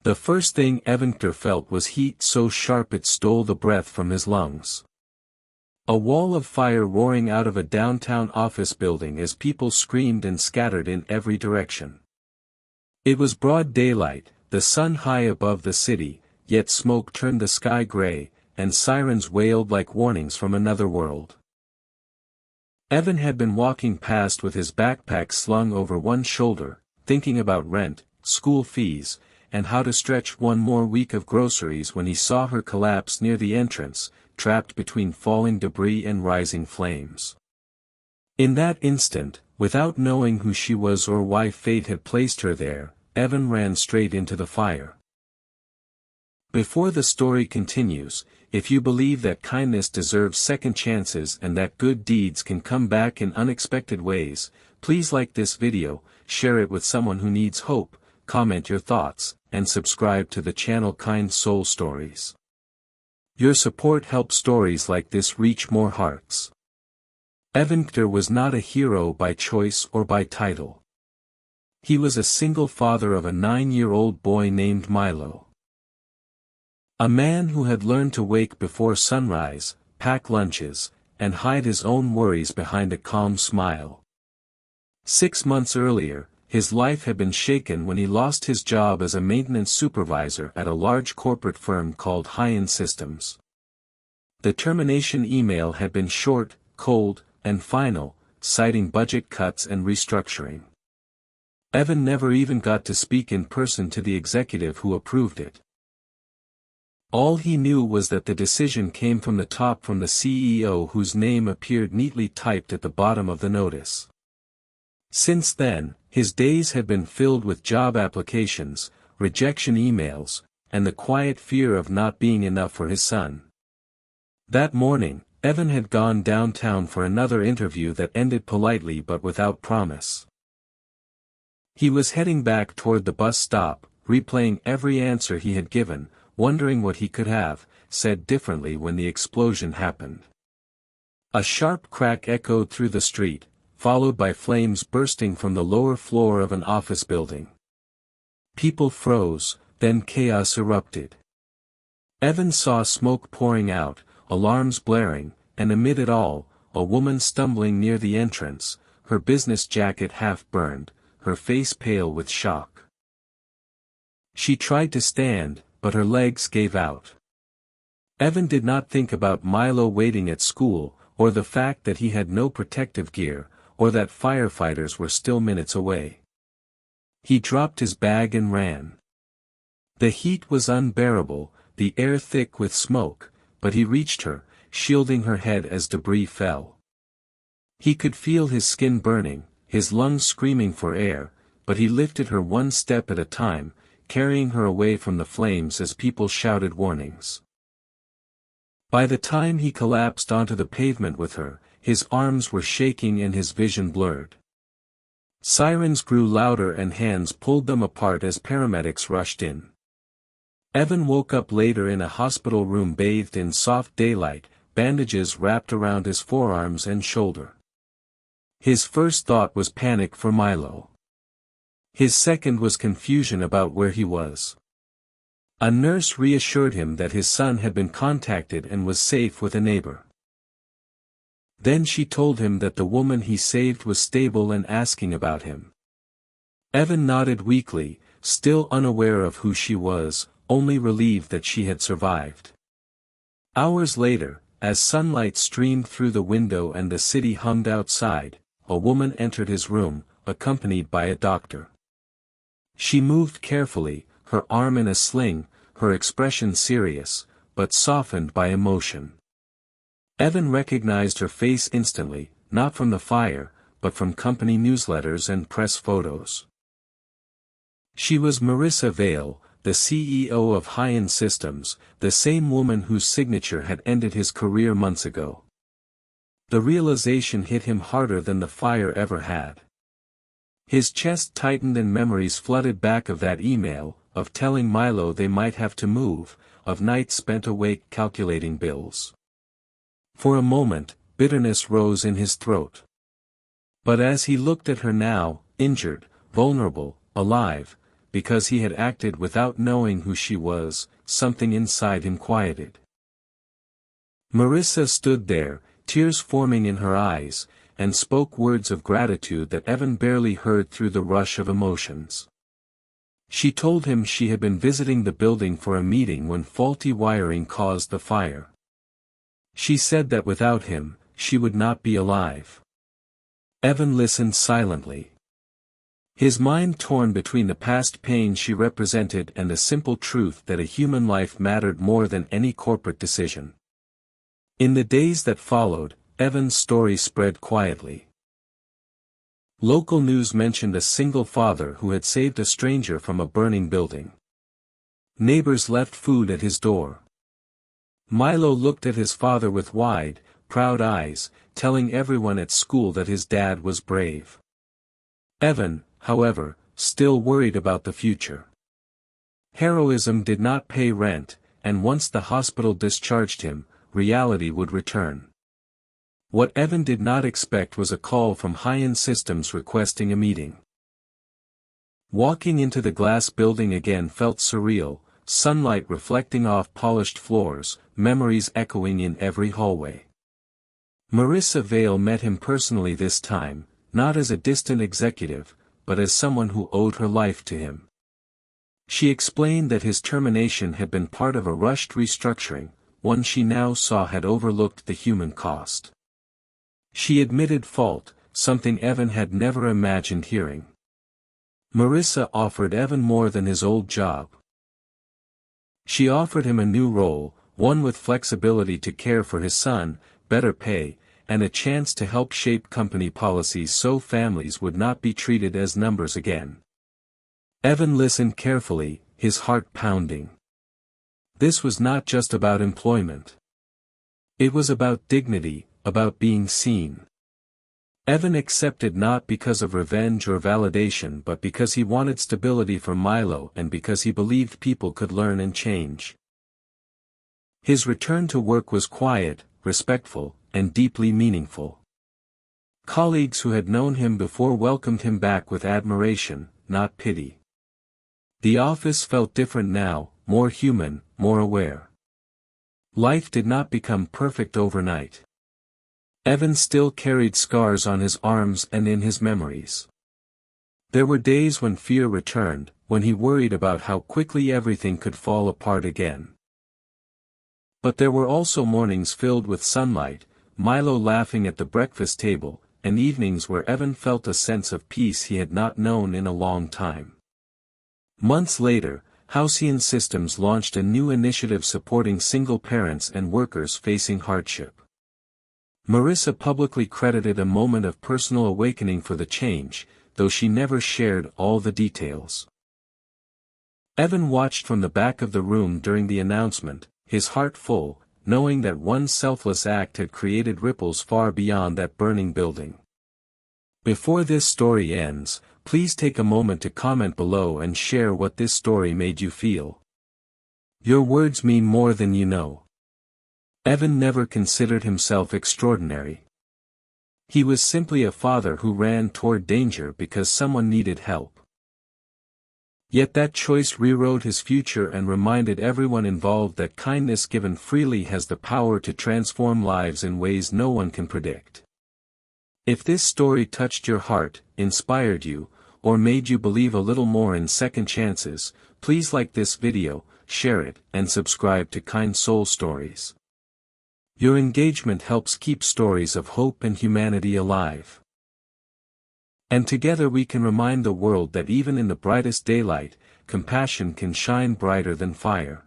The first thing Evander felt was heat so sharp it stole the breath from his lungs. A wall of fire roaring out of a downtown office building as people screamed and scattered in every direction. It was broad daylight, the sun high above the city, yet smoke turned the sky gray, and sirens wailed like warnings from another world. Evan had been walking past with his backpack slung over one shoulder, thinking about rent, school fees, and how to stretch one more week of groceries when he saw her collapse near the entrance, trapped between falling debris and rising flames. In that instant, without knowing who she was or why fate had placed her there, Evan ran straight into the fire. Before the story continues, if you believe that kindness deserves second chances and that good deeds can come back in unexpected ways, please like this video, share it with someone who needs hope, comment your thoughts, and subscribe to the channel Kind Soul Stories. Your support helps stories like this reach more hearts. Evander was not a hero by choice or by title. He was a single father of a 9-year-old boy named Milo. A man who had learned to wake before sunrise, pack lunches, and hide his own worries behind a calm smile. 6 months earlier, his life had been shaken when he lost his job as a maintenance supervisor at a large corporate firm called Inspirational. The termination email had been short, cold, and final, citing budget cuts and restructuring. Evan never even got to speak in person to the executive who approved it. All he knew was that the decision came from the top, from the CEO, whose name appeared neatly typed at the bottom of the notice. Since then, his days had been filled with job applications, rejection emails, and the quiet fear of not being enough for his son. That morning, Evan had gone downtown for another interview that ended politely but without promise. He was heading back toward the bus stop, replaying every answer he had given, wondering what he could have said differently when the explosion happened. A sharp crack echoed through the street, followed by flames bursting from the lower floor of an office building. People froze, then chaos erupted. Evan saw smoke pouring out, alarms blaring, and amid it all, a woman stumbling near the entrance, her business jacket half burned, her face pale with shock. She tried to stand, but her legs gave out. Evan did not think about Milo waiting at school, or the fact that he had no protective gear, or that firefighters were still minutes away. He dropped his bag and ran. The heat was unbearable, the air thick with smoke, but he reached her, shielding her head as debris fell. He could feel his skin burning, his lungs screaming for air, but he lifted her one step at a time, carrying her away from the flames as people shouted warnings. By the time he collapsed onto the pavement with her, his arms were shaking and his vision blurred. Sirens grew louder and hands pulled them apart as paramedics rushed in. Evan woke up later in a hospital room bathed in soft daylight, bandages wrapped around his forearms and shoulder. His first thought was panic for Milo. His second was confusion about where he was. A nurse reassured him that his son had been contacted and was safe with a neighbor. Then she told him that the woman he saved was stable and asking about him. Evan nodded weakly, still unaware of who she was, only relieved that she had survived. Hours later, as sunlight streamed through the window and the city hummed outside, a woman entered his room, accompanied by a doctor. She moved carefully, her arm in a sling, her expression serious, but softened by emotion. Evan recognized her face instantly, not from the fire, but from company newsletters and press photos. She was Marissa Vale, the CEO of High-End Systems, the same woman whose signature had ended his career months ago. The realization hit him harder than the fire ever had. His chest tightened and memories flooded back of that email, of telling Milo they might have to move, of nights spent awake calculating bills. For a moment, bitterness rose in his throat. But as he looked at her now, injured, vulnerable, alive, because he had acted without knowing who she was, something inside him quieted. Marissa stood there, tears forming in her eyes, and spoke words of gratitude that Evan barely heard through the rush of emotions. She told him she had been visiting the building for a meeting when faulty wiring caused the fire. She said that without him, she would not be alive. Evan listened silently. His mind torn between the past pain she represented and the simple truth that a human life mattered more than any corporate decision. In the days that followed, Evan's story spread quietly. Local news mentioned a single father who had saved a stranger from a burning building. Neighbors left food at his door. Milo looked at his father with wide, proud eyes, telling everyone at school that his dad was brave. Evan, however, still worried about the future. Heroism did not pay rent, and once the hospital discharged him, reality would return. What Evan did not expect was a call from High-End Systems requesting a meeting. Walking into the glass building again felt surreal, sunlight reflecting off polished floors, memories echoing in every hallway. Marissa Vale met him personally this time, not as a distant executive, but as someone who owed her life to him. She explained that his termination had been part of a rushed restructuring, one she now saw had overlooked the human cost. She admitted fault, something Evan had never imagined hearing. Marissa offered Evan more than his old job. She offered him a new role, one with flexibility to care for his son, better pay, and a chance to help shape company policies so families would not be treated as numbers again. Evan listened carefully, his heart pounding. This was not just about employment. It was about dignity, about being seen. Evan accepted not because of revenge or validation but because he wanted stability for Milo and because he believed people could learn and change. His return to work was quiet, respectful, and deeply meaningful. Colleagues who had known him before welcomed him back with admiration, not pity. The office felt different now, more human, more aware. Life did not become perfect overnight. Evan still carried scars on his arms and in his memories. There were days when fear returned, when he worried about how quickly everything could fall apart again. But there were also mornings filled with sunlight, Milo laughing at the breakfast table, and evenings where Evan felt a sense of peace he had not known in a long time. Months later, High-End Systems launched a new initiative supporting single parents and workers facing hardship. Marissa publicly credited a moment of personal awakening for the change, though she never shared all the details. Evan watched from the back of the room during the announcement, his heart full, knowing that one selfless act had created ripples far beyond that burning building. Before this story ends, please take a moment to comment below and share what this story made you feel. Your words mean more than you know. Evan never considered himself extraordinary. He was simply a father who ran toward danger because someone needed help. Yet that choice rewrote his future and reminded everyone involved that kindness given freely has the power to transform lives in ways no one can predict. If this story touched your heart, inspired you, or made you believe a little more in second chances, please like this video, share it, and subscribe to Kind Soul Stories. Your engagement helps keep stories of hope and humanity alive. And together we can remind the world that even in the brightest daylight, compassion can shine brighter than fire.